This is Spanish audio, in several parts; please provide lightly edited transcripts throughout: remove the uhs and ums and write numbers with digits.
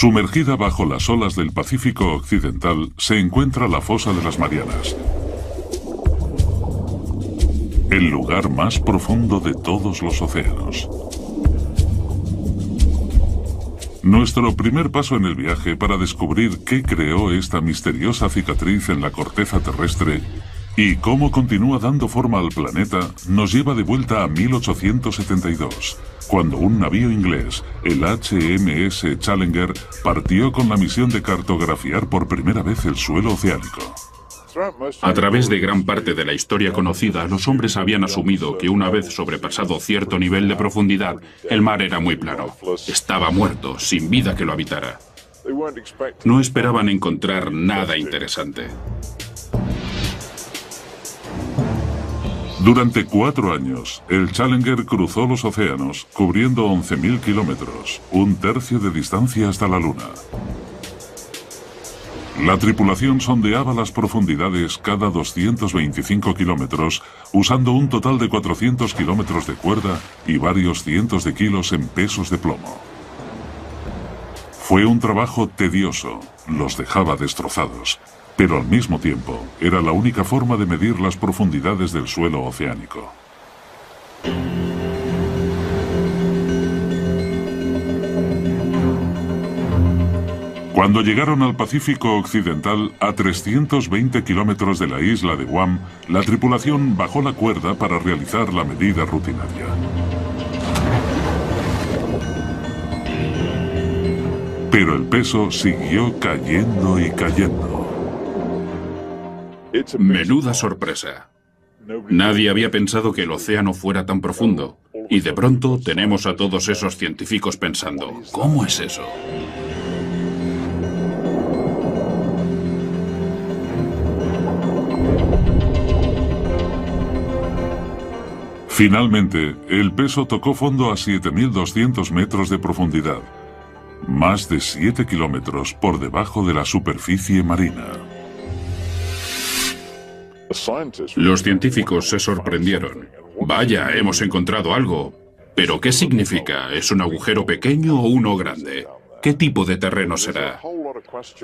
Sumergida bajo las olas del Pacífico Occidental se encuentra la Fosa de las Marianas, el lugar más profundo de todos los océanos. Nuestro primer paso en el viaje para descubrir qué creó esta misteriosa cicatriz en la corteza terrestre y cómo continúa dando forma al planeta nos lleva de vuelta a 1872, cuando un navío inglés, el HMS Challenger, partió con la misión de cartografiar por primera vez el suelo oceánico. A través de gran parte de la historia conocida, los hombres habían asumido que una vez sobrepasado cierto nivel de profundidad, el mar era muy plano. Estaba muerto, sin vida que lo habitara. No esperaban encontrar nada interesante. Durante 4 años, el Challenger cruzó los océanos, cubriendo 11.000 kilómetros, un tercio de distancia hasta la Luna. La tripulación sondeaba las profundidades cada 225 kilómetros, usando un total de 400 kilómetros de cuerda y varios cientos de kilos en pesos de plomo. Fue un trabajo tedioso, los dejaba destrozados, pero al mismo tiempo era la única forma de medir las profundidades del suelo oceánico. Cuando llegaron al Pacífico Occidental, a 320 kilómetros de la isla de Guam, la tripulación bajó la cuerda para realizar la medida rutinaria. Pero el peso siguió cayendo y cayendo. Menuda sorpresa. Nadie había pensado que el océano fuera tan profundo. Y de pronto tenemos a todos esos científicos pensando, ¿cómo es eso? Finalmente, el peso tocó fondo a 7.200 metros de profundidad, más de 7 kilómetros por debajo de la superficie marina. Los científicos se sorprendieron. Vaya, hemos encontrado algo. ¿Pero qué significa? ¿Es un agujero pequeño o uno grande? ¿Qué tipo de terreno será?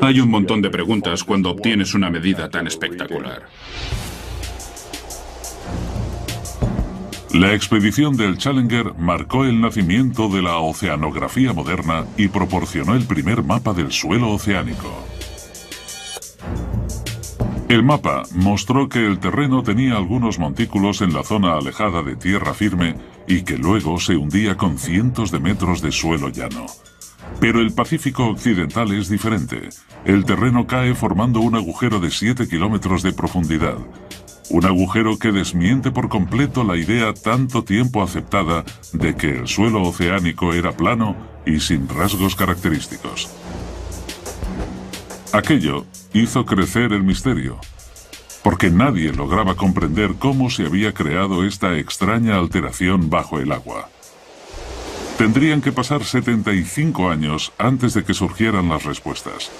Hay un montón de preguntas cuando obtienes una medida tan espectacular. La expedición del Challenger marcó el nacimiento de la oceanografía moderna y proporcionó el primer mapa del suelo oceánico. El mapa mostró que el terreno tenía algunos montículos en la zona alejada de tierra firme y que luego se hundía con cientos de metros de suelo llano. Pero el Pacífico Occidental es diferente. El terreno cae formando un agujero de 7 kilómetros de profundidad. Un agujero que desmiente por completo la idea tanto tiempo aceptada de que el suelo oceánico era plano y sin rasgos característicos. Aquello hizo crecer el misterio, porque nadie lograba comprender cómo se había creado esta extraña alteración bajo el agua. Tendrían que pasar 75 años antes de que surgieran las respuestas.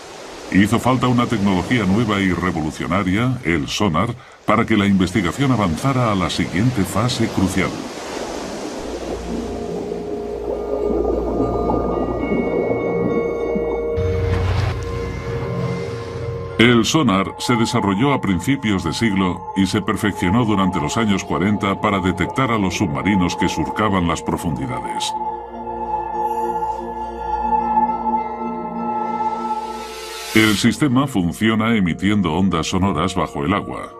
Hizo falta una tecnología nueva y revolucionaria, el sonar, para que la investigación avanzara a la siguiente fase crucial. El sonar se desarrolló a principios de siglo y se perfeccionó durante los años 40 para detectar a los submarinos que surcaban las profundidades. El sistema funciona emitiendo ondas sonoras bajo el agua.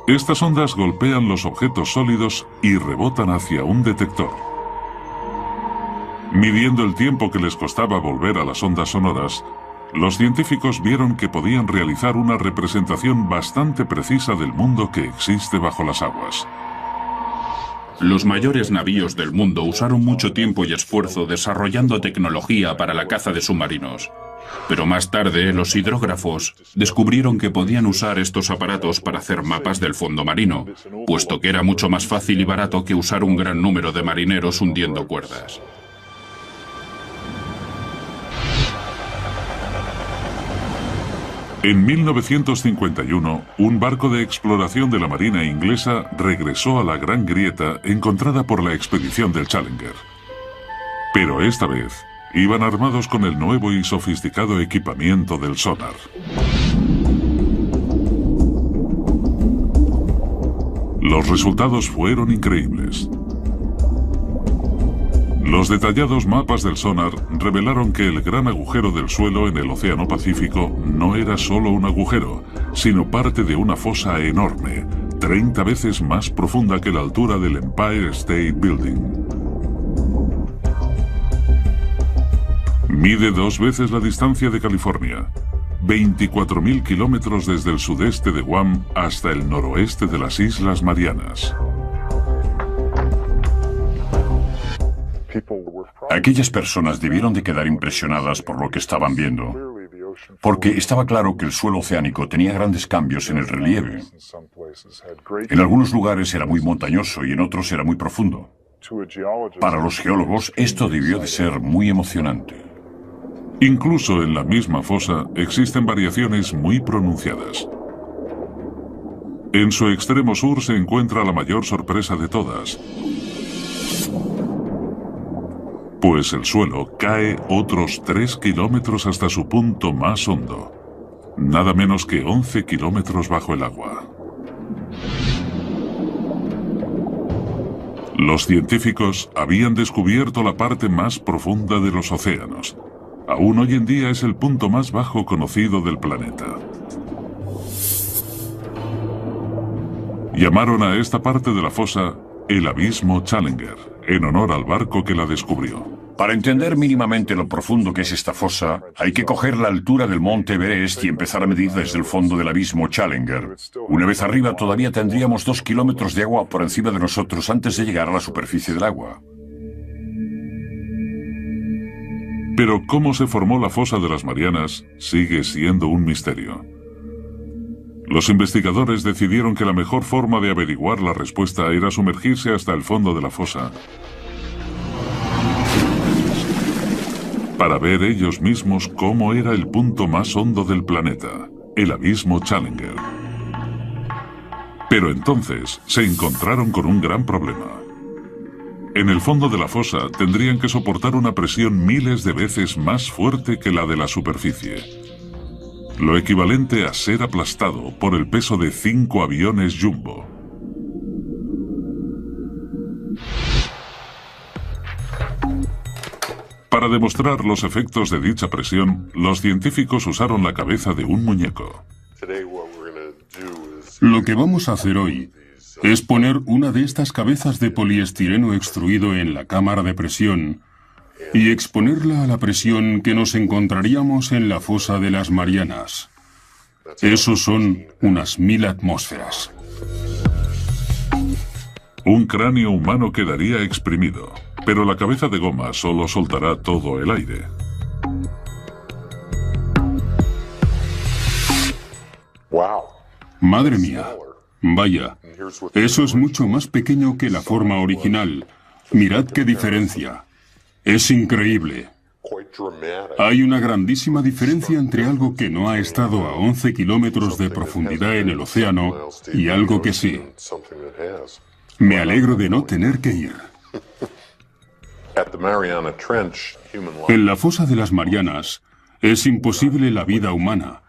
Estas ondas golpean los objetos sólidos y rebotan hacia un detector. Midiendo el tiempo que les costaba volver a las ondas sonoras, los científicos vieron que podían realizar una representación bastante precisa del mundo que existe bajo las aguas. Los mayores navíos del mundo usaron mucho tiempo y esfuerzo desarrollando tecnología para la caza de submarinos. Pero más tarde, los hidrógrafos descubrieron que podían usar estos aparatos para hacer mapas del fondo marino, puesto que era mucho más fácil y barato que usar un gran número de marineros hundiendo cuerdas. En 1951, un barco de exploración de la Marina inglesa regresó a la Gran Grieta encontrada por la expedición del Challenger. Pero esta vez, Iban armados con el nuevo y sofisticado equipamiento del sonar. Los resultados fueron increíbles. Los detallados mapas del sonar revelaron que el gran agujero del suelo en el Océano Pacífico no era solo un agujero, sino parte de una fosa enorme, 30 veces más profunda que la altura del Empire State Building. Mide 2 veces la distancia de California, 24.000 kilómetros desde el sudeste de Guam hasta el noroeste de las Islas Marianas. Aquellas personas debieron de quedar impresionadas por lo que estaban viendo, porque estaba claro que el suelo oceánico tenía grandes cambios en el relieve. En algunos lugares era muy montañoso y en otros era muy profundo. Para los geólogos esto debió de ser muy emocionante. Incluso en la misma fosa existen variaciones muy pronunciadas. En su extremo sur se encuentra la mayor sorpresa de todas, pues el suelo cae otros 3 kilómetros hasta su punto más hondo, nada menos que 11 kilómetros bajo el agua. Los científicos habían descubierto la parte más profunda de los océanos. Aún hoy en día es el punto más bajo conocido del planeta. Llamaron a esta parte de la fosa el Abismo Challenger, en honor al barco que la descubrió. Para entender mínimamente lo profundo que es esta fosa, hay que coger la altura del monte Everest y empezar a medir desde el fondo del Abismo Challenger. Una vez arriba todavía tendríamos 2 kilómetros de agua por encima de nosotros antes de llegar a la superficie del agua. Pero cómo se formó la fosa de las Marianas sigue siendo un misterio. Los investigadores decidieron que la mejor forma de averiguar la respuesta era sumergirse hasta el fondo de la fosa para ver ellos mismos cómo era el punto más hondo del planeta, el Abismo Challenger. Pero entonces se encontraron con un gran problema. En el fondo de la fosa tendrían que soportar una presión miles de veces más fuerte que la de la superficie, lo equivalente a ser aplastado por el peso de 5 aviones Jumbo. Para demostrar los efectos de dicha presión, los científicos usaron la cabeza de un muñeco. Lo que vamos a hacer hoy es poner una de estas cabezas de poliestireno extruido en la cámara de presión y exponerla a la presión que nos encontraríamos en la fosa de las Marianas. Eso son unas 1000 atmósferas. Un cráneo humano quedaría exprimido, pero la cabeza de goma solo soltará todo el aire. ¡Madre mía! Vaya, eso es mucho más pequeño que la forma original. Mirad qué diferencia. Es increíble. Hay una grandísima diferencia entre algo que no ha estado a 11 kilómetros de profundidad en el océano y algo que sí. Me alegro de no tener que ir. En la fosa de las Marianas es imposible la vida humana.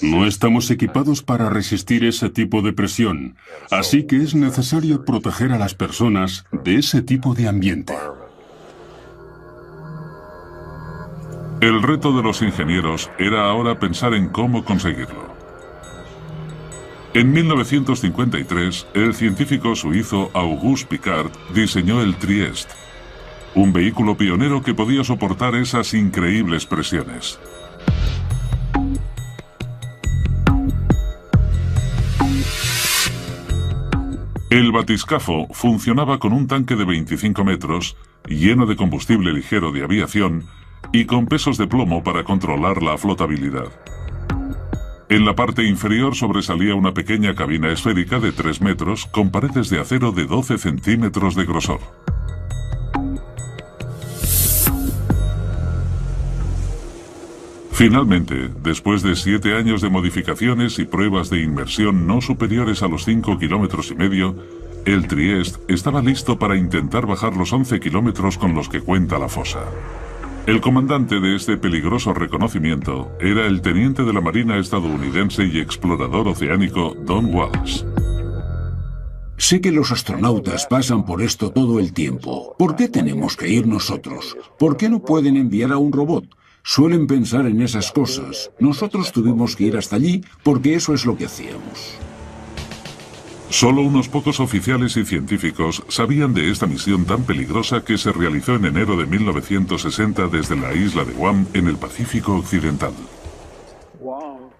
No estamos equipados para resistir ese tipo de presión, así que es necesario proteger a las personas de ese tipo de ambiente. El reto de los ingenieros era ahora pensar en cómo conseguirlo. En 1953, el científico suizo Auguste Piccard diseñó el Trieste, un vehículo pionero que podía soportar esas increíbles presiones. El batiscafo funcionaba con un tanque de 25 metros, lleno de combustible ligero de aviación y con pesos de plomo para controlar la flotabilidad. En la parte inferior sobresalía una pequeña cabina esférica de 3 metros con paredes de acero de 12 centímetros de grosor. Finalmente, después de 7 años de modificaciones y pruebas de inmersión no superiores a los 5,5 kilómetros, el Trieste estaba listo para intentar bajar los 11 kilómetros con los que cuenta la fosa. El comandante de este peligroso reconocimiento era el teniente de la Marina estadounidense y explorador oceánico Don Walsh. Sé que los astronautas pasan por esto todo el tiempo. ¿Por qué tenemos que ir nosotros? ¿Por qué no pueden enviar a un robot? Suelen pensar en esas cosas. Nosotros tuvimos que ir hasta allí porque eso es lo que hacíamos. Solo unos pocos oficiales y científicos sabían de esta misión tan peligrosa que se realizó en enero de 1960 desde la isla de Guam en el Pacífico Occidental.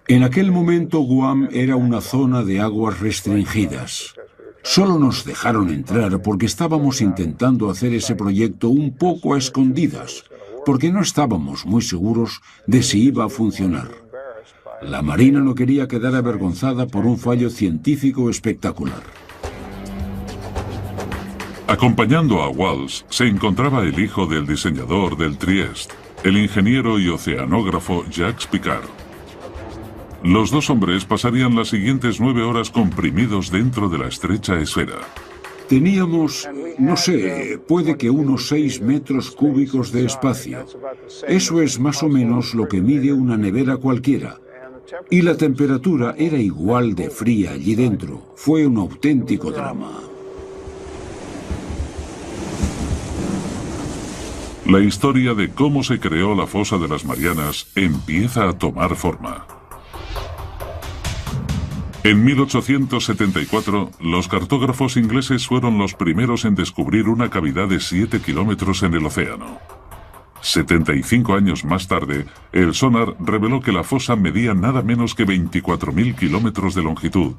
En aquel momento Guam era una zona de aguas restringidas. Solo nos dejaron entrar porque estábamos intentando hacer ese proyecto un poco a escondidas, porque no estábamos muy seguros de si iba a funcionar. La Marina no quería quedar avergonzada por un fallo científico espectacular. Acompañando a Walsh se encontraba el hijo del diseñador del Trieste, el ingeniero y oceanógrafo Jacques Piccard. Los dos hombres pasarían las siguientes 9 horas comprimidos dentro de la estrecha esfera. Teníamos, no sé, puede que unos 6 metros cúbicos de espacio. Eso es más o menos lo que mide una nevera cualquiera. Y la temperatura era igual de fría allí dentro. Fue un auténtico drama. La historia de cómo se creó la fosa de las Marianas empieza a tomar forma. En 1874, los cartógrafos ingleses fueron los primeros en descubrir una cavidad de 7 kilómetros en el océano. 75 años más tarde, el sonar reveló que la fosa medía nada menos que 24.000 kilómetros de longitud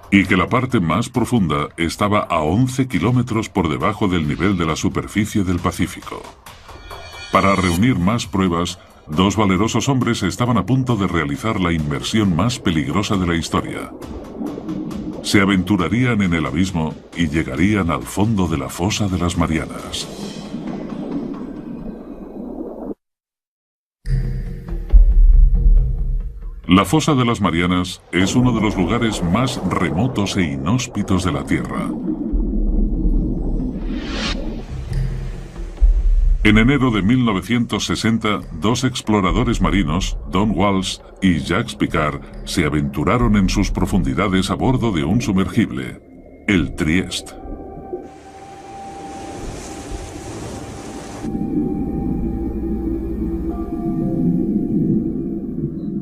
y que la parte más profunda estaba a 11 kilómetros por debajo del nivel de la superficie del Pacífico. Para reunir más pruebas, dos valerosos hombres estaban a punto de realizar la inmersión más peligrosa de la historia. Se aventurarían en el abismo y llegarían al fondo de la fosa de las Marianas. La fosa de las Marianas es uno de los lugares más remotos e inhóspitos de la Tierra. En enero de 1960, dos exploradores marinos, Don Walsh y Jacques Piccard, se aventuraron en sus profundidades a bordo de un sumergible, el Trieste.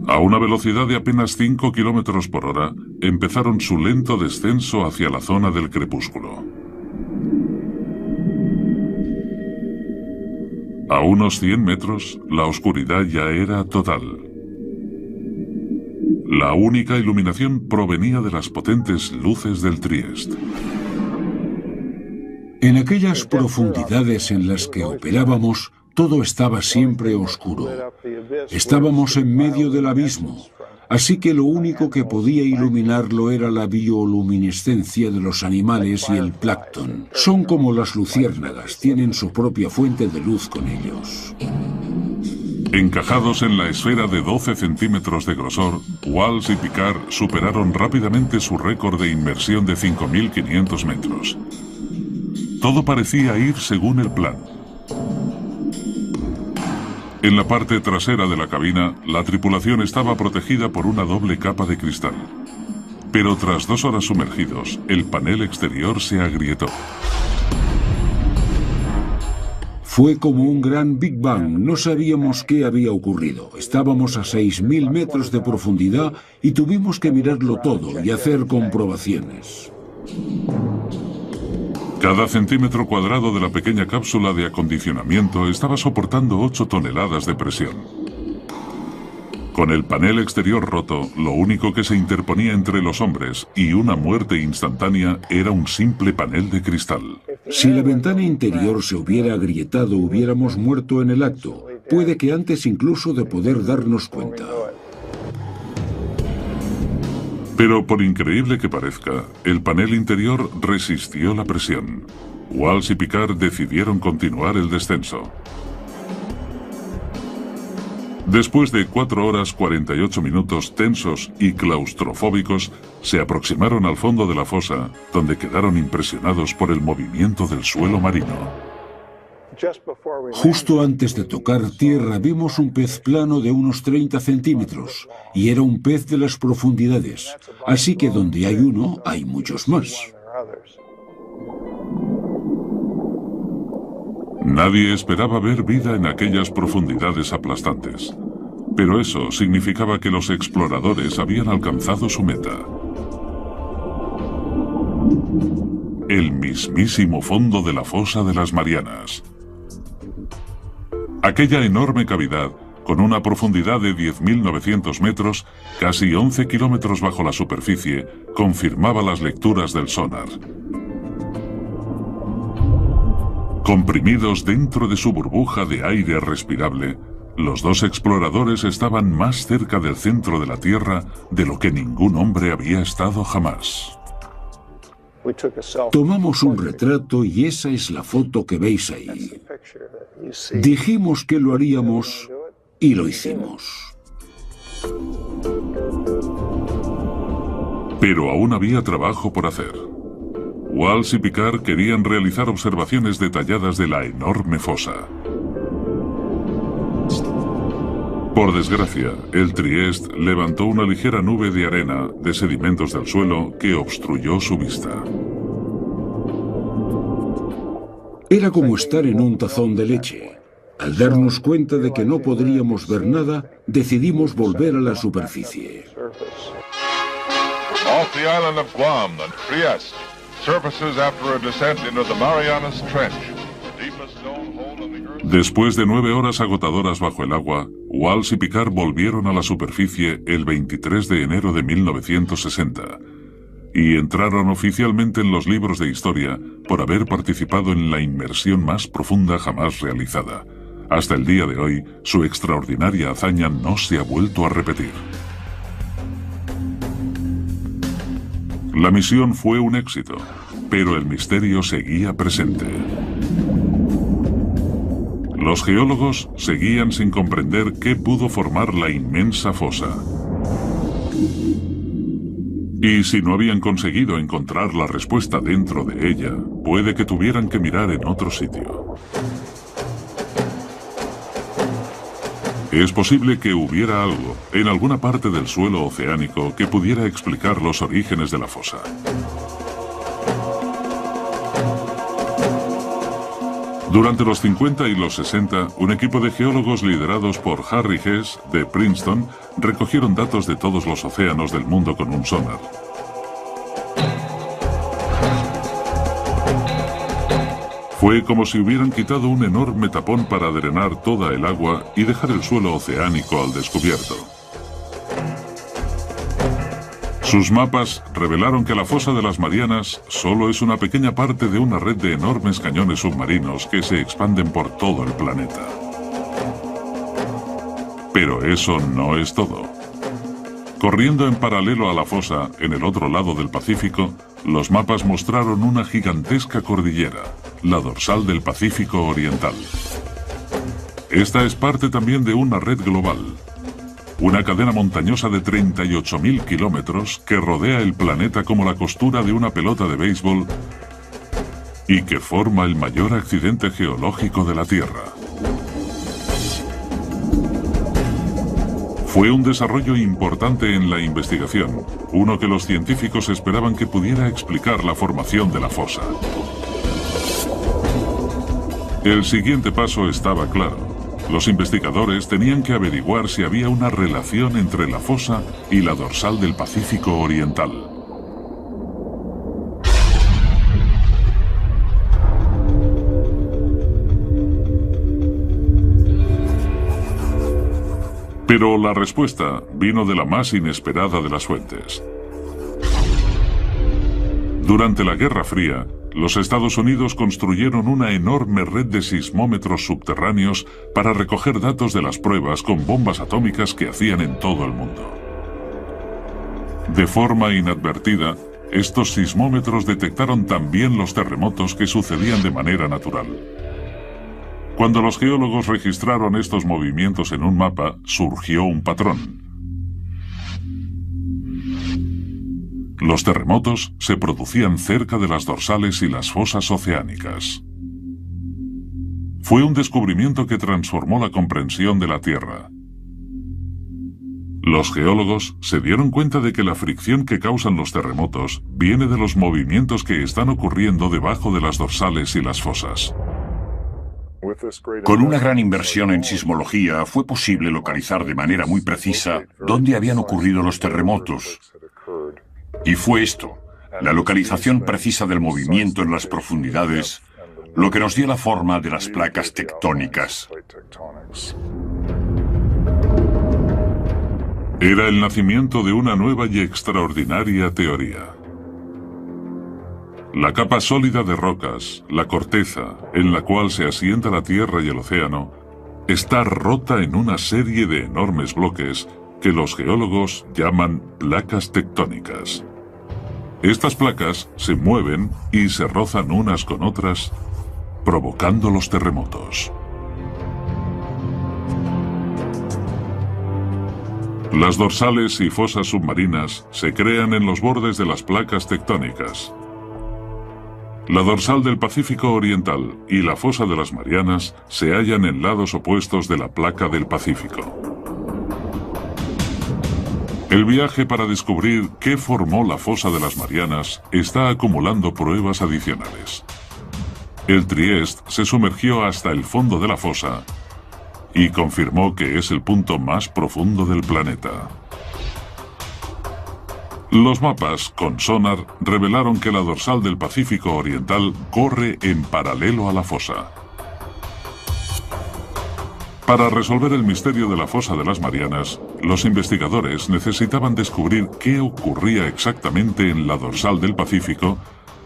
A una velocidad de apenas 5 kilómetros por hora, empezaron su lento descenso hacia la zona del crepúsculo. A unos 100 metros, la oscuridad ya era total. La única iluminación provenía de las potentes luces del Trieste. En aquellas profundidades en las que operábamos, todo estaba siempre oscuro. Estábamos en medio del abismo, así que lo único que podía iluminarlo era la bioluminiscencia de los animales y el plancton. Son como las luciérnagas, tienen su propia fuente de luz con ellos. Encajados en la esfera de 12 centímetros de grosor, Walsh y Piccard superaron rápidamente su récord de inmersión de 5.500 metros. Todo parecía ir según el plan. En la parte trasera de la cabina, la tripulación estaba protegida por una doble capa de cristal. Pero tras 2 horas sumergidos, el panel exterior se agrietó. Fue como un gran Big Bang, no sabíamos qué había ocurrido. Estábamos a 6.000 metros de profundidad y tuvimos que mirarlo todo y hacer comprobaciones. Cada centímetro cuadrado de la pequeña cápsula de acondicionamiento estaba soportando 8 toneladas de presión. Con el panel exterior roto, lo único que se interponía entre los hombres y una muerte instantánea era un simple panel de cristal. Si la ventana interior se hubiera agrietado, hubiéramos muerto en el acto. Puede que antes incluso de poder darnos cuenta. Pero por increíble que parezca, el panel interior resistió la presión. Walsh y Piccard decidieron continuar el descenso. Después de 4 horas 48 minutos tensos y claustrofóbicos, se aproximaron al fondo de la fosa, donde quedaron impresionados por el movimiento del suelo marino. Justo antes de tocar tierra vimos un pez plano de unos 30 centímetros, y era un pez de las profundidades, así que donde hay uno, hay muchos más. Nadie esperaba ver vida en aquellas profundidades aplastantes, pero eso significaba que los exploradores habían alcanzado su meta. El mismísimo fondo de la fosa de las Marianas. Aquella enorme cavidad, con una profundidad de 10.900 metros, casi 11 kilómetros bajo la superficie, confirmaba las lecturas del sonar. Comprimidos dentro de su burbuja de aire respirable, los dos exploradores estaban más cerca del centro de la Tierra de lo que ningún hombre había estado jamás. Tomamos un retrato y esa es la foto que veis ahí. Dijimos que lo haríamos y lo hicimos. Pero aún había trabajo por hacer. Walsh y Picard querían realizar observaciones detalladas de la enorme fosa. Por desgracia, el Trieste levantó una ligera nube de arena de sedimentos del suelo que obstruyó su vista. Era como estar en un tazón de leche. Al darnos cuenta de que no podríamos ver nada, decidimos volver a la superficie. Off the island of Guam, the Trieste surfaces after a descent into the Marianas Trench. Después de 9 horas agotadoras bajo el agua, Walsh y Picard volvieron a la superficie el 23 de enero de 1960 y entraron oficialmente en los libros de historia por haber participado en la inmersión más profunda jamás realizada. Hasta el día de hoy, su extraordinaria hazaña no se ha vuelto a repetir. La misión fue un éxito, pero el misterio seguía presente. Los geólogos seguían sin comprender qué pudo formar la inmensa fosa. Y si no habían conseguido encontrar la respuesta dentro de ella, puede que tuvieran que mirar en otro sitio. Es posible que hubiera algo en alguna parte del suelo oceánico que pudiera explicar los orígenes de la fosa. Durante los 50 y los 60, un equipo de geólogos liderados por Harry Hess, de Princeton, recogieron datos de todos los océanos del mundo con un sonar. Fue como si hubieran quitado un enorme tapón para drenar toda el agua y dejar el suelo oceánico al descubierto. Sus mapas revelaron que la fosa de las Marianas solo es una pequeña parte de una red de enormes cañones submarinos que se expanden por todo el planeta. Pero eso no es todo. Corriendo en paralelo a la fosa, en el otro lado del Pacífico, los mapas mostraron una gigantesca cordillera, la dorsal del Pacífico Oriental. Esta es parte también de una red global. Una cadena montañosa de 38.000 kilómetros que rodea el planeta como la costura de una pelota de béisbol y que forma el mayor accidente geológico de la Tierra. Fue un desarrollo importante en la investigación, uno que los científicos esperaban que pudiera explicar la formación de la fosa. El siguiente paso estaba claro. Los investigadores tenían que averiguar si había una relación entre la fosa y la dorsal del Pacífico Oriental. Pero la respuesta vino de la más inesperada de las fuentes. Durante la Guerra Fría, los Estados Unidos construyeron una enorme red de sismómetros subterráneos para recoger datos de las pruebas con bombas atómicas que hacían en todo el mundo. De forma inadvertida, estos sismómetros detectaron también los terremotos que sucedían de manera natural. Cuando los geólogos registraron estos movimientos en un mapa, surgió un patrón. Los terremotos se producían cerca de las dorsales y las fosas oceánicas. Fue un descubrimiento que transformó la comprensión de la Tierra. Los geólogos se dieron cuenta de que la fricción que causan los terremotos viene de los movimientos que están ocurriendo debajo de las dorsales y las fosas. Con una gran inversión en sismología fue posible localizar de manera muy precisa dónde habían ocurrido los terremotos. Y fue esto, la localización precisa del movimiento en las profundidades, lo que nos dio la forma de las placas tectónicas. Era el nacimiento de una nueva y extraordinaria teoría. La capa sólida de rocas, la corteza, en la cual se asienta la Tierra y el océano, está rota en una serie de enormes bloques que los geólogos llaman placas tectónicas. Estas placas se mueven y se rozan unas con otras, provocando los terremotos. Las dorsales y fosas submarinas se crean en los bordes de las placas tectónicas. La dorsal del Pacífico Oriental y la fosa de las Marianas se hallan en lados opuestos de la placa del Pacífico. El viaje para descubrir qué formó la fosa de las Marianas está acumulando pruebas adicionales. El Trieste se sumergió hasta el fondo de la fosa y confirmó que es el punto más profundo del planeta. Los mapas con sonar revelaron que la dorsal del Pacífico Oriental corre en paralelo a la fosa. Para resolver el misterio de la fosa de las Marianas, los investigadores necesitaban descubrir qué ocurría exactamente en la dorsal del Pacífico,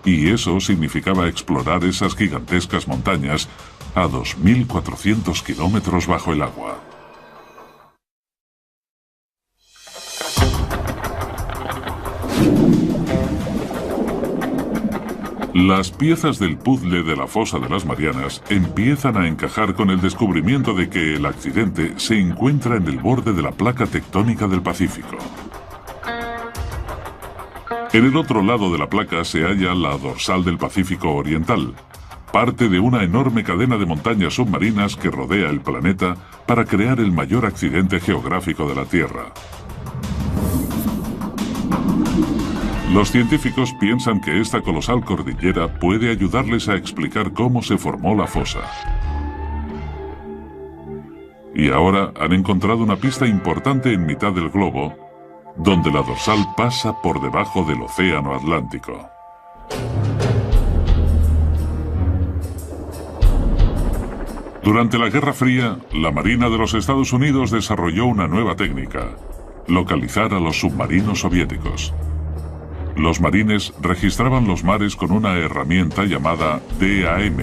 y eso significaba explorar esas gigantescas montañas a 2.400 kilómetros bajo el agua. Las piezas del puzzle de la fosa de las Marianas empiezan a encajar con el descubrimiento de que el accidente se encuentra en el borde de la placa tectónica del Pacífico. En el otro lado de la placa se halla la dorsal del Pacífico Oriental, parte de una enorme cadena de montañas submarinas que rodea el planeta para crear el mayor accidente geográfico de la Tierra. Los científicos piensan que esta colosal cordillera puede ayudarles a explicar cómo se formó la fosa. Y ahora han encontrado una pista importante en mitad del globo, donde la dorsal pasa por debajo del Océano Atlántico. Durante la Guerra Fría, la Marina de los Estados Unidos desarrolló una nueva técnica: localizar a los submarinos soviéticos. Los marines registraban los mares con una herramienta llamada DAM,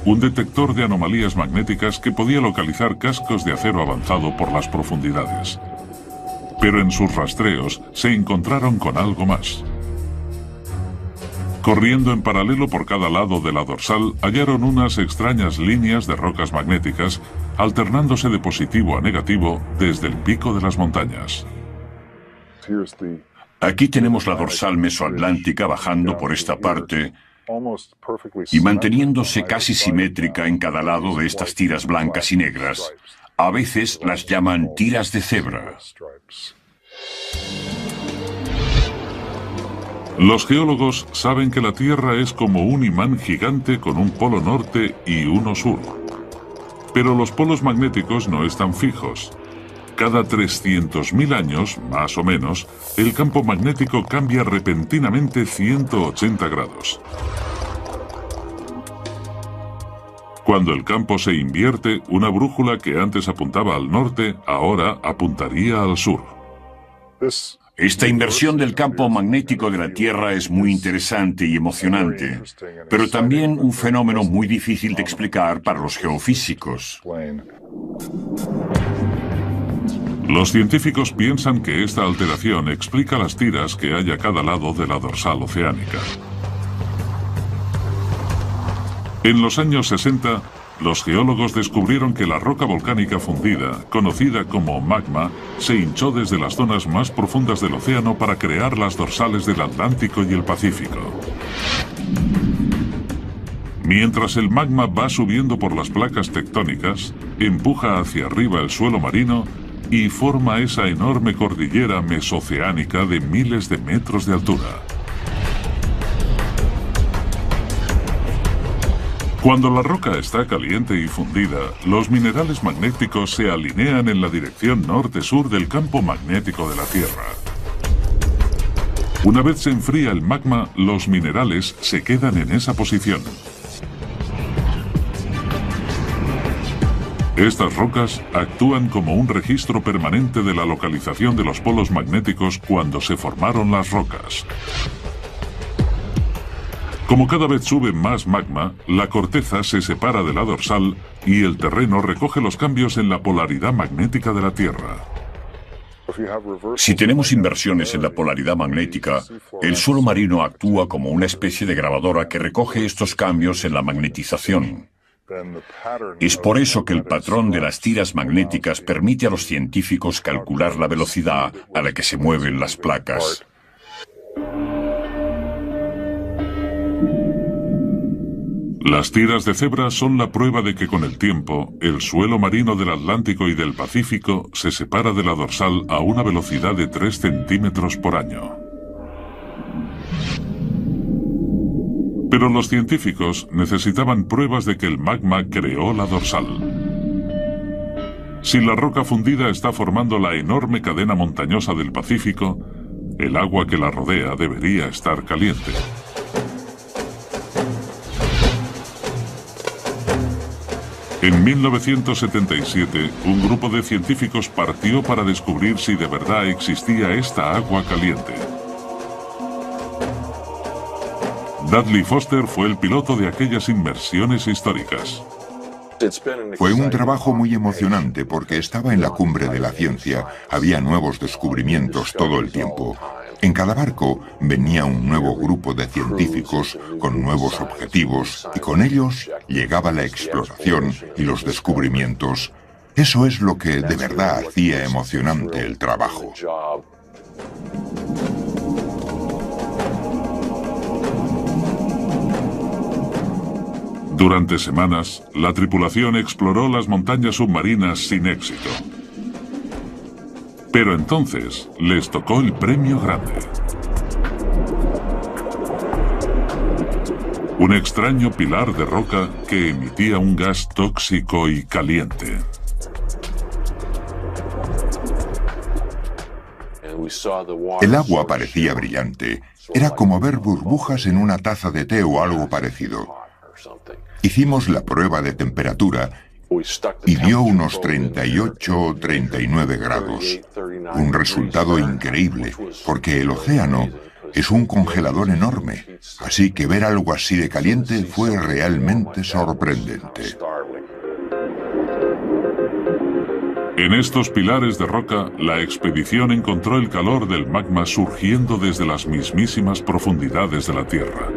un detector de anomalías magnéticas que podía localizar cascos de acero avanzado por las profundidades. Pero en sus rastreos se encontraron con algo más. Corriendo en paralelo por cada lado de la dorsal, hallaron unas extrañas líneas de rocas magnéticas, alternándose de positivo a negativo desde el pico de las montañas. Aquí tenemos la dorsal mesoatlántica bajando por esta parte y manteniéndose casi simétrica en cada lado de estas tiras blancas y negras. A veces las llaman tiras de cebra. Los geólogos saben que la Tierra es como un imán gigante con un polo norte y uno sur. Pero los polos magnéticos no están fijos. Cada 300.000 años, más o menos, el campo magnético cambia repentinamente 180 grados. Cuando el campo se invierte, una brújula que antes apuntaba al norte, ahora apuntaría al sur. Esta inversión del campo magnético de la Tierra es muy interesante y emocionante, pero también un fenómeno muy difícil de explicar para los geofísicos. Los científicos piensan que esta alteración explica las tiras que hay a cada lado de la dorsal oceánica. En los años 60, los geólogos descubrieron que la roca volcánica fundida, conocida como magma, se hinchó desde las zonas más profundas del océano para crear las dorsales del Atlántico y el Pacífico. Mientras el magma va subiendo por las placas tectónicas, empuja hacia arriba el suelo marino y forma esa enorme cordillera mesoceánica de miles de metros de altura. Cuando la roca está caliente y fundida, los minerales magnéticos se alinean en la dirección norte-sur del campo magnético de la Tierra. Una vez se enfría el magma, los minerales se quedan en esa posición. Estas rocas actúan como un registro permanente de la localización de los polos magnéticos cuando se formaron las rocas. Como cada vez sube más magma, la corteza se separa de la dorsal y el terreno recoge los cambios en la polaridad magnética de la Tierra. Si tenemos inversiones en la polaridad magnética, el suelo marino actúa como una especie de grabadora que recoge estos cambios en la magnetización. Es por eso que el patrón de las tiras magnéticas permite a los científicos calcular la velocidad a la que se mueven las placas. Las tiras de cebra son la prueba de que con el tiempo, el suelo marino del Atlántico y del Pacífico se separa de la dorsal a una velocidad de 3 centímetros por año. Pero los científicos necesitaban pruebas de que el magma creó la dorsal. Si la roca fundida está formando la enorme cadena montañosa del Pacífico, el agua que la rodea debería estar caliente. En 1977, un grupo de científicos partió para descubrir si de verdad existía esta agua caliente. Dudley Foster fue el piloto de aquellas inmersiones históricas. Fue un trabajo muy emocionante porque estaba en la cumbre de la ciencia, había nuevos descubrimientos todo el tiempo. En cada barco venía un nuevo grupo de científicos con nuevos objetivos y con ellos llegaba la exploración y los descubrimientos. Eso es lo que de verdad hacía emocionante el trabajo. Durante semanas, la tripulación exploró las montañas submarinas sin éxito. Pero entonces les tocó el premio grande. Un extraño pilar de roca que emitía un gas tóxico y caliente. El agua parecía brillante. Era como ver burbujas en una taza de té o algo parecido. Hicimos la prueba de temperatura y dio unos 38 o 39 grados. Un resultado increíble, porque el océano es un congelador enorme, así que ver algo así de caliente fue realmente sorprendente. En estos pilares de roca, la expedición encontró el calor del magma surgiendo desde las mismísimas profundidades de la Tierra.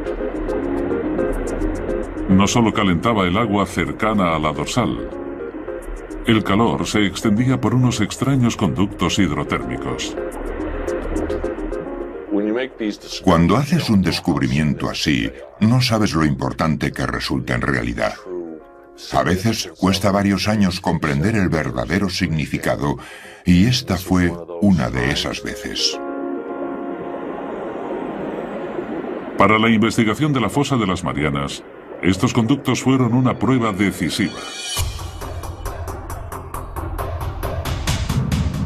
No solo calentaba el agua cercana a la dorsal. El calor se extendía por unos extraños conductos hidrotérmicos. Cuando haces un descubrimiento así, no sabes lo importante que resulta en realidad. A veces cuesta varios años comprender el verdadero significado, y esta fue una de esas veces. Para la investigación de la fosa de las Marianas, estos conductos fueron una prueba decisiva.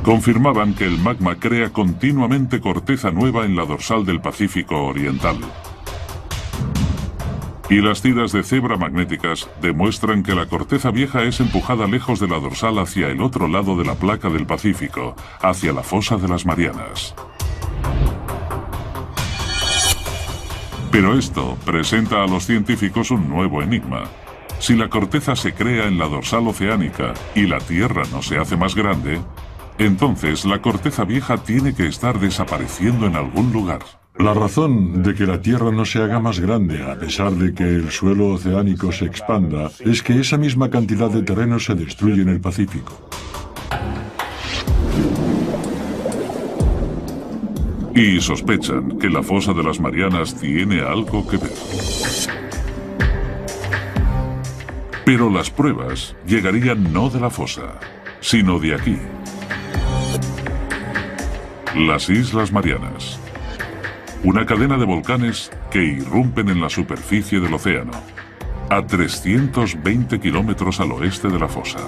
Confirmaban que el magma crea continuamente corteza nueva en la dorsal del Pacífico Oriental. Y las tiras de cebra magnéticas demuestran que la corteza vieja es empujada lejos de la dorsal hacia el otro lado de la placa del Pacífico, hacia la fosa de las Marianas. Pero esto presenta a los científicos un nuevo enigma. Si la corteza se crea en la dorsal oceánica y la Tierra no se hace más grande, entonces la corteza vieja tiene que estar desapareciendo en algún lugar. La razón de que la Tierra no se haga más grande, a pesar de que el suelo oceánico se expanda, es que esa misma cantidad de terreno se destruye en el Pacífico. Y sospechan que la fosa de las Marianas tiene algo que ver. Pero las pruebas llegarían no de la fosa, sino de aquí. Las Islas Marianas. Una cadena de volcanes que irrumpen en la superficie del océano, a 320 kilómetros al oeste de la fosa.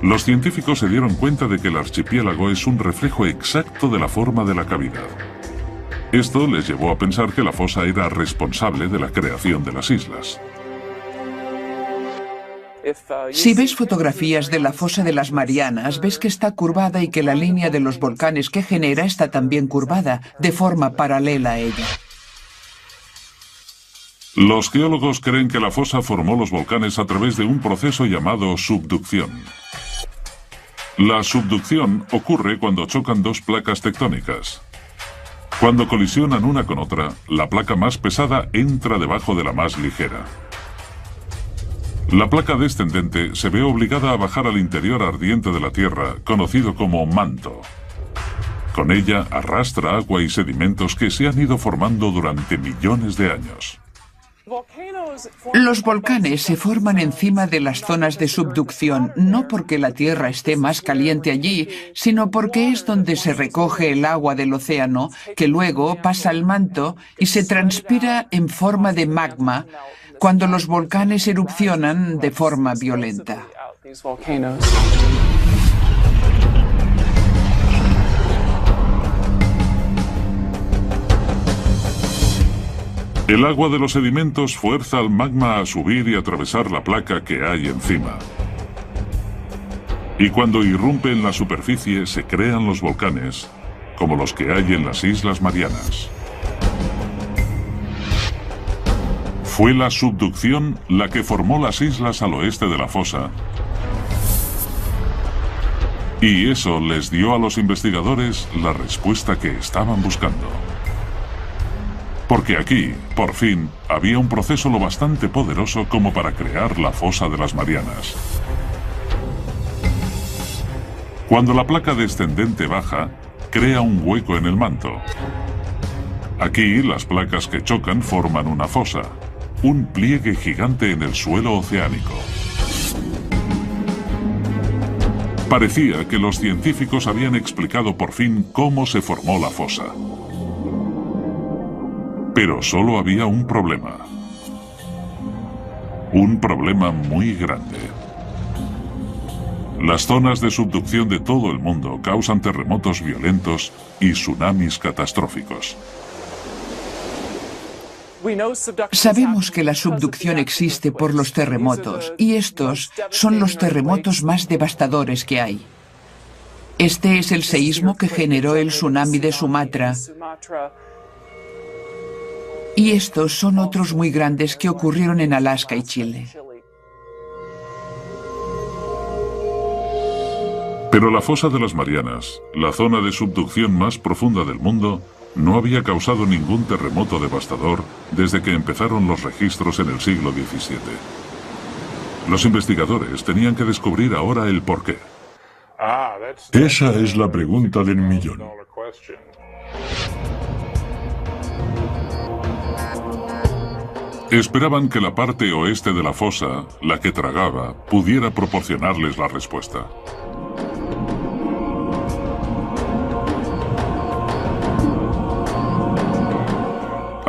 Los científicos se dieron cuenta de que el archipiélago es un reflejo exacto de la forma de la cavidad. Esto les llevó a pensar que la fosa era responsable de la creación de las islas. Si ves fotografías de la fosa de las Marianas, ves que está curvada y que la línea de los volcanes que genera está también curvada, de forma paralela a ella. Los geólogos creen que la fosa formó los volcanes a través de un proceso llamado subducción. La subducción ocurre cuando chocan dos placas tectónicas. Cuando colisionan una con otra, la placa más pesada entra debajo de la más ligera. La placa descendente se ve obligada a bajar al interior ardiente de la Tierra, conocido como manto. Con ella arrastra agua y sedimentos que se han ido formando durante millones de años. Los volcanes se forman encima de las zonas de subducción, no porque la Tierra esté más caliente allí, sino porque es donde se recoge el agua del océano, que luego pasa al manto y se transpira en forma de magma, cuando los volcanes erupcionan de forma violenta. El agua de los sedimentos fuerza al magma a subir y atravesar la placa que hay encima. Y cuando irrumpe en la superficie se crean los volcanes, como los que hay en las Islas Marianas. Fue la subducción la que formó las islas al oeste de la fosa. Y eso les dio a los investigadores la respuesta que estaban buscando. Porque aquí, por fin, había un proceso lo bastante poderoso como para crear la fosa de las Marianas. Cuando la placa descendente baja, crea un hueco en el manto. Aquí, las placas que chocan forman una fosa, un pliegue gigante en el suelo oceánico. Parecía que los científicos habían explicado por fin cómo se formó la fosa. Pero solo había un problema. Un problema muy grande. Las zonas de subducción de todo el mundo causan terremotos violentos y tsunamis catastróficos. Sabemos que la subducción existe por los terremotos, y estos son los terremotos más devastadores que hay. Este es el seísmo que generó el tsunami de Sumatra. Y estos son otros muy grandes que ocurrieron en Alaska y Chile. Pero la fosa de las Marianas, la zona de subducción más profunda del mundo, no había causado ningún terremoto devastador desde que empezaron los registros en el siglo XVII. Los investigadores tenían que descubrir ahora el porqué. Esa es la pregunta del millón. Esperaban que la parte oeste de la fosa, la que tragaba, pudiera proporcionarles la respuesta.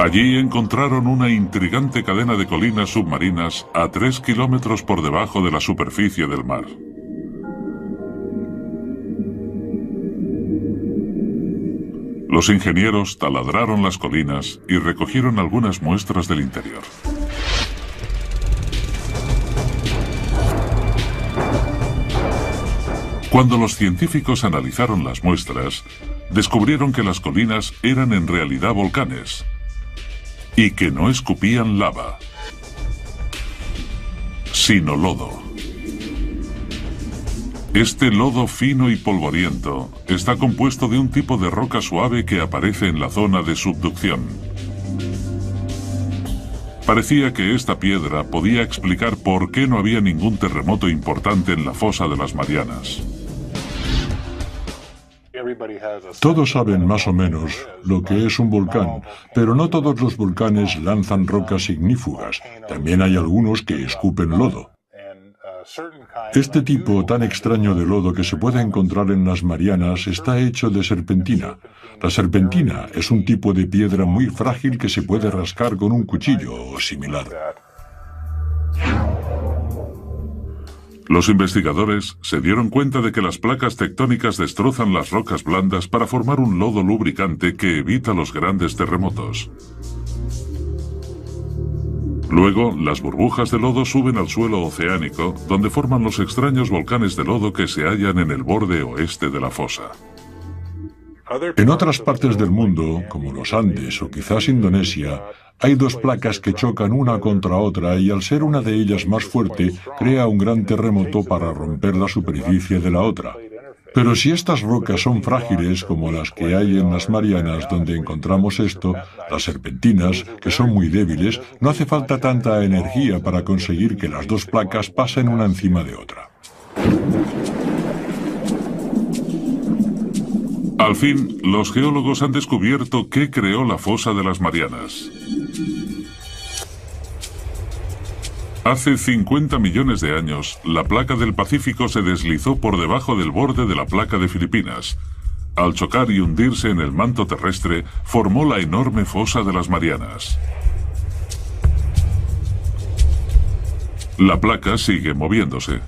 Allí encontraron una intrigante cadena de colinas submarinas a 3 kilómetros por debajo de la superficie del mar. Los ingenieros taladraron las colinas y recogieron algunas muestras del interior. Cuando los científicos analizaron las muestras, descubrieron que las colinas eran en realidad volcanes y que no escupían lava, sino lodo. Este lodo fino y polvoriento está compuesto de un tipo de roca suave que aparece en la zona de subducción. Parecía que esta piedra podía explicar por qué no había ningún terremoto importante en la fosa de las Marianas. Todos saben más o menos lo que es un volcán, pero no todos los volcanes lanzan rocas ignífugas. También hay algunos que escupen lodo. Este tipo tan extraño de lodo que se puede encontrar en las Marianas está hecho de serpentina. La serpentina es un tipo de piedra muy frágil que se puede rascar con un cuchillo o similar. Los investigadores se dieron cuenta de que las placas tectónicas destrozan las rocas blandas para formar un lodo lubricante que evita los grandes terremotos. Luego, las burbujas de lodo suben al suelo oceánico, donde forman los extraños volcanes de lodo que se hallan en el borde oeste de la fosa. En otras partes del mundo, como los Andes o quizás Indonesia, hay dos placas que chocan una contra otra y al ser una de ellas más fuerte, crea un gran terremoto para romper la superficie de la otra. Pero si estas rocas son frágiles, como las que hay en las Marianas donde encontramos esto, las serpentinas, que son muy débiles, no hace falta tanta energía para conseguir que las dos placas pasen una encima de otra. Al fin, los geólogos han descubierto qué creó la fosa de las Marianas. Hace 50 millones de años, la placa del Pacífico se deslizó por debajo del borde de la placa de Filipinas. Al chocar y hundirse en el manto terrestre, formó la enorme fosa de las Marianas. La placa sigue moviéndose.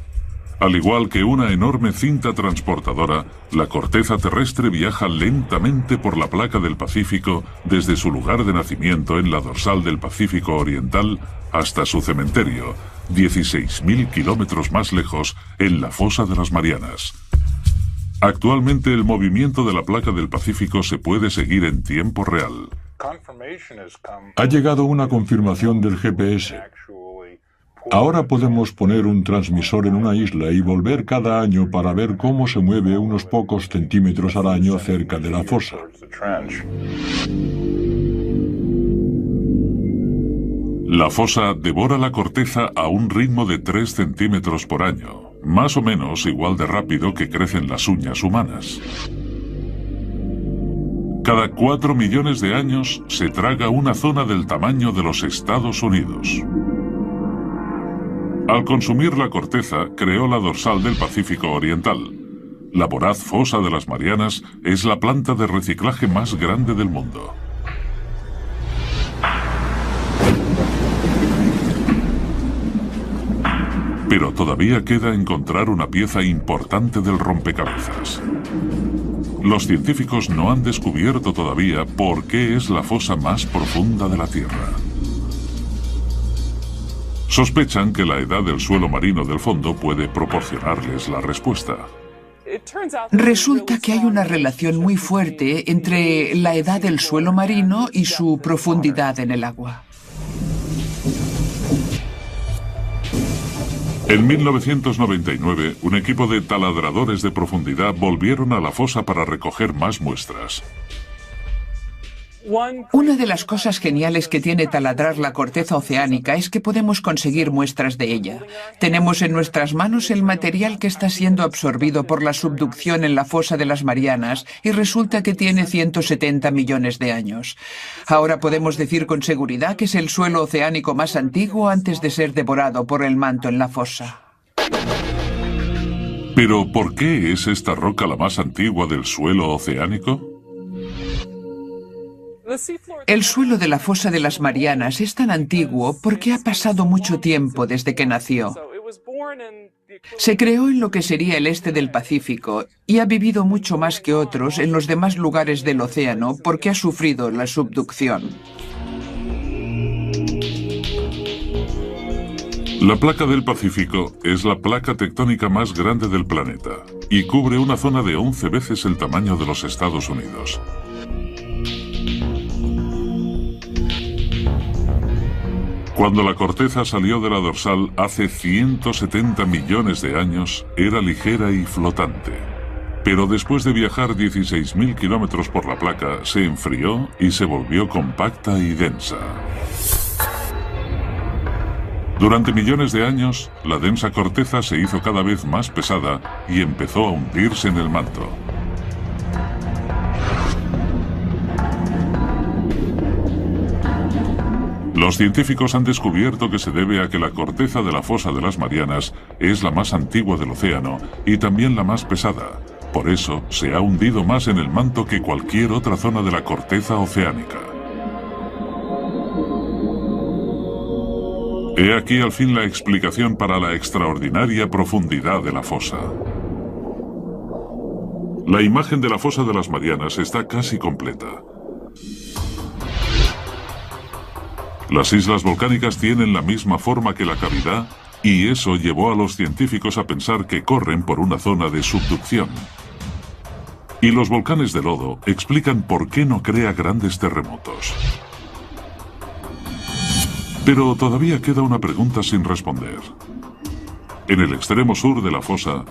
Al igual que una enorme cinta transportadora, la corteza terrestre viaja lentamente por la placa del Pacífico desde su lugar de nacimiento en la dorsal del Pacífico Oriental hasta su cementerio, 16.000 kilómetros más lejos, en la fosa de las Marianas. Actualmente el movimiento de la placa del Pacífico se puede seguir en tiempo real. Ha llegado una confirmación del GPS. Ahora podemos poner un transmisor en una isla y volver cada año para ver cómo se mueve unos pocos centímetros al año cerca de la fosa. La fosa devora la corteza a un ritmo de 3 centímetros por año, más o menos igual de rápido que crecen las uñas humanas. Cada 4 millones de años se traga una zona del tamaño de los Estados Unidos. Al consumir la corteza, creó la dorsal del Pacífico Oriental. La voraz fosa de las Marianas es la planta de reciclaje más grande del mundo. Pero todavía queda encontrar una pieza importante del rompecabezas. Los científicos no han descubierto todavía por qué es la fosa más profunda de la Tierra. Sospechan que la edad del suelo marino del fondo puede proporcionarles la respuesta. Resulta que hay una relación muy fuerte entre la edad del suelo marino y su profundidad en el agua. En 1999, un equipo de taladradores de profundidad volvieron a la fosa para recoger más muestras. Una de las cosas geniales que tiene taladrar la corteza oceánica es que podemos conseguir muestras de ella. Tenemos en nuestras manos el material que está siendo absorbido por la subducción en la fosa de las Marianas y resulta que tiene 170 millones de años. Ahora podemos decir con seguridad que es el suelo oceánico más antiguo antes de ser devorado por el manto en la fosa. ¿Pero por qué es esta roca la más antigua del suelo oceánico? El suelo de la fosa de las Marianas es tan antiguo porque ha pasado mucho tiempo desde que nació. Se creó en lo que sería el este del Pacífico y ha vivido mucho más que otros en los demás lugares del océano porque ha sufrido la subducción. La placa del Pacífico es la placa tectónica más grande del planeta y cubre una zona de 11 veces el tamaño de los Estados Unidos. Cuando la corteza salió de la dorsal hace 170 millones de años, era ligera y flotante. Pero después de viajar 16.000 kilómetros por la placa, se enfrió y se volvió compacta y densa. Durante millones de años, la densa corteza se hizo cada vez más pesada y empezó a hundirse en el manto. Los científicos han descubierto que se debe a que la corteza de la fosa de las Marianas es la más antigua del océano y también la más pesada. Por eso se ha hundido más en el manto que cualquier otra zona de la corteza oceánica. He aquí al fin la explicación para la extraordinaria profundidad de la fosa. La imagen de la fosa de las Marianas está casi completa. Las islas volcánicas tienen la misma forma que la cavidad y eso llevó a los científicos a pensar que corren por una zona de subducción. Y los volcanes de lodo explican por qué no crea grandes terremotos. Pero todavía queda una pregunta sin responder. En el extremo sur de la fosa,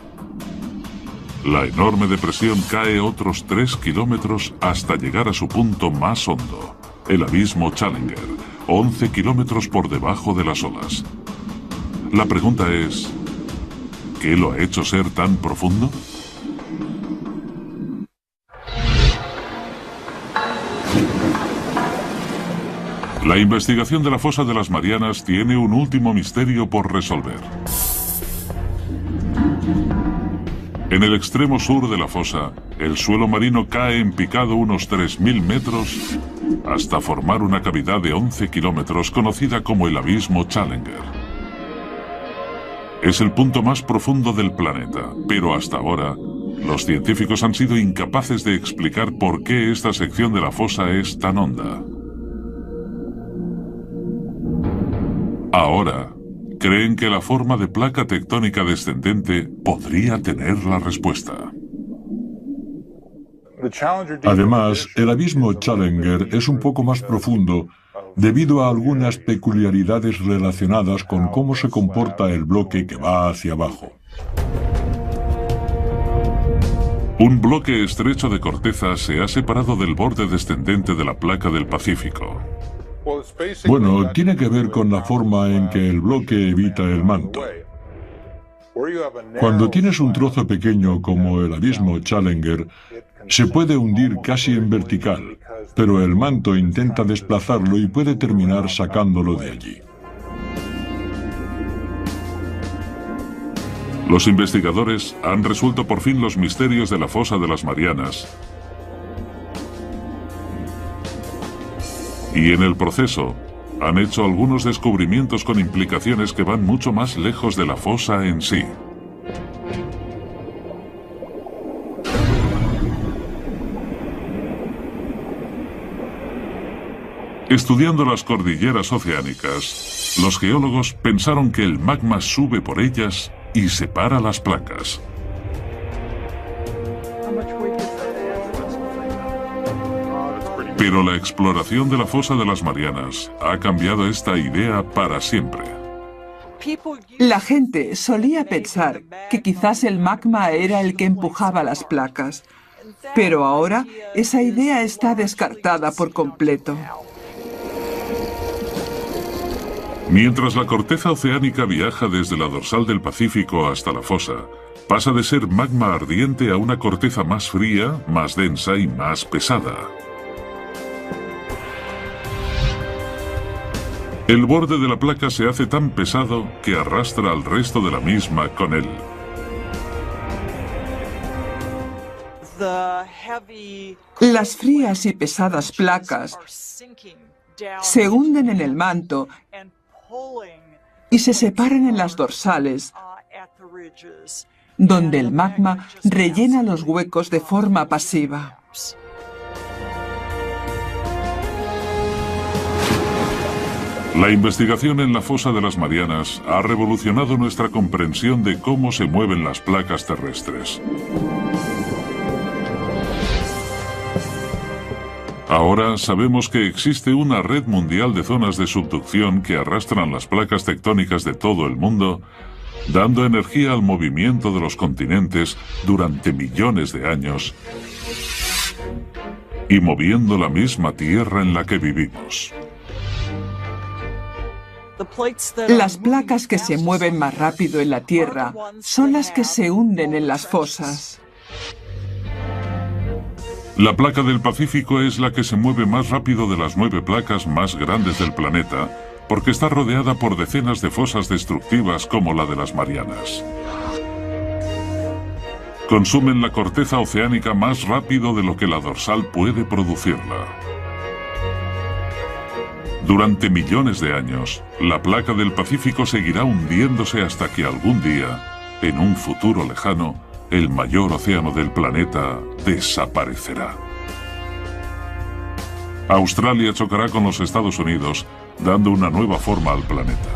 la enorme depresión cae otros 3 kilómetros hasta llegar a su punto más hondo, el abismo Challenger, 11 kilómetros por debajo de las olas. La pregunta es, ¿qué lo ha hecho ser tan profundo? La investigación de la fosa de las Marianas tiene un último misterio por resolver. En el extremo sur de la fosa, el suelo marino cae en picado unos 3.000 metros hasta formar una cavidad de 11 kilómetros conocida como el abismo Challenger. Es el punto más profundo del planeta, pero hasta ahora los científicos han sido incapaces de explicar por qué esta sección de la fosa es tan honda. Ahora, creen que la forma de placa tectónica descendente podría tener la respuesta. Además, el abismo Challenger es un poco más profundo debido a algunas peculiaridades relacionadas con cómo se comporta el bloque que va hacia abajo. Un bloque estrecho de corteza se ha separado del borde descendente de la placa del Pacífico. Bueno, tiene que ver con la forma en que el bloque evita el manto. Cuando tienes un trozo pequeño como el abismo Challenger, se puede hundir casi en vertical, pero el manto intenta desplazarlo y puede terminar sacándolo de allí. Los investigadores han resuelto por fin los misterios de la fosa de las Marianas. Y en el proceso, han hecho algunos descubrimientos con implicaciones que van mucho más lejos de la fosa en sí. Estudiando las cordilleras oceánicas, los geólogos pensaron que el magma sube por ellas y separa las placas. Pero la exploración de la fosa de las Marianas ha cambiado esta idea para siempre. La gente solía pensar que quizás el magma era el que empujaba las placas, pero ahora esa idea está descartada por completo. Mientras la corteza oceánica viaja desde la dorsal del Pacífico hasta la fosa, pasa de ser magma ardiente a una corteza más fría, más densa y más pesada. El borde de la placa se hace tan pesado que arrastra al resto de la misma con él. Las frías y pesadas placas se hunden en el manto y se separan en las dorsales, donde el magma rellena los huecos de forma pasiva. La investigación en la fosa de las Marianas ha revolucionado nuestra comprensión de cómo se mueven las placas terrestres. Ahora sabemos que existe una red mundial de zonas de subducción que arrastran las placas tectónicas de todo el mundo, dando energía al movimiento de los continentes durante millones de años y moviendo la misma tierra en la que vivimos. Las placas que se mueven más rápido en la Tierra son las que se hunden en las fosas. La placa del Pacífico es la que se mueve más rápido de las 9 placas más grandes del planeta, porque está rodeada por decenas de fosas destructivas como la de las Marianas. Consumen la corteza oceánica más rápido de lo que la dorsal puede producirla. Durante millones de años, la placa del Pacífico seguirá hundiéndose hasta que algún día, en un futuro lejano, el mayor océano del planeta desaparecerá. Australia chocará con los Estados Unidos, dando una nueva forma al planeta.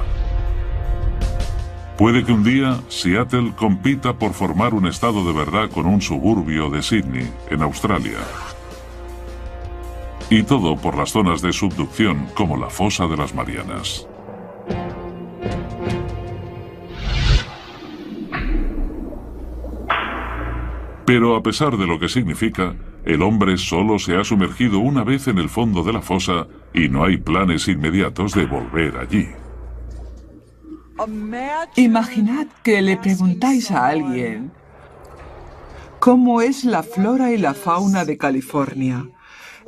Puede que un día Seattle compita por formar un estado de verdad con un suburbio de Sydney, en Australia. Y todo por las zonas de subducción como la fosa de las Marianas. Pero a pesar de lo que significa, el hombre solo se ha sumergido una vez en el fondo de la fosa y no hay planes inmediatos de volver allí. Imaginad que le preguntáis a alguien cómo es la flora y la fauna de California.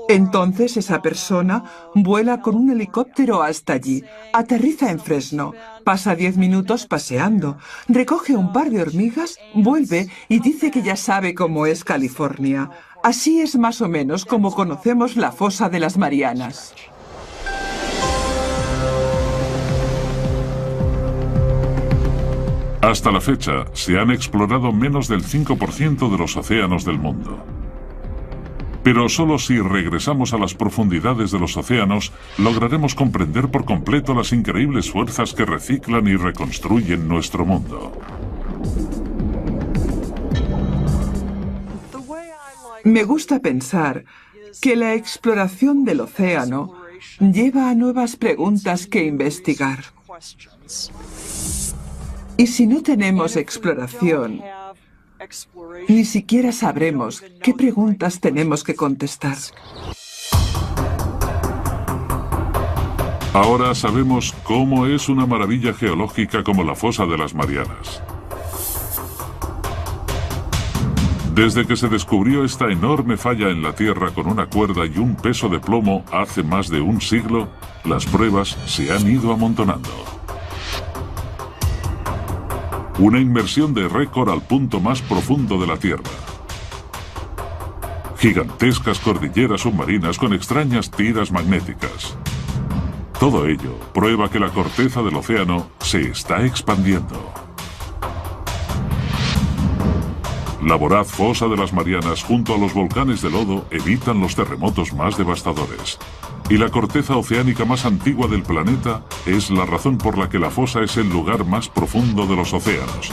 Entonces esa persona vuela con un helicóptero hasta allí, aterriza en Fresno, pasa 10 minutos paseando, recoge un par de hormigas, vuelve y dice que ya sabe cómo es California. Así es más o menos como conocemos la fosa de las Marianas. Hasta la fecha, se han explorado menos del 5% de los océanos del mundo. Pero solo si regresamos a las profundidades de los océanos, lograremos comprender por completo las increíbles fuerzas que reciclan y reconstruyen nuestro mundo. Me gusta pensar que la exploración del océano lleva a nuevas preguntas que investigar. Y si no tenemos exploración, ni siquiera sabremos qué preguntas tenemos que contestar. Ahora sabemos cómo es una maravilla geológica como la fosa de las Marianas. Desde que se descubrió esta enorme falla en la Tierra con una cuerda y un peso de plomo hace más de un siglo, las pruebas se han ido amontonando. Una inmersión de récord al punto más profundo de la Tierra. Gigantescas cordilleras submarinas con extrañas tiras magnéticas. Todo ello prueba que la corteza del océano se está expandiendo. La voraz fosa de las Marianas junto a los volcanes de lodo evitan los terremotos más devastadores. Y la corteza oceánica más antigua del planeta es la razón por la que la fosa es el lugar más profundo de los océanos.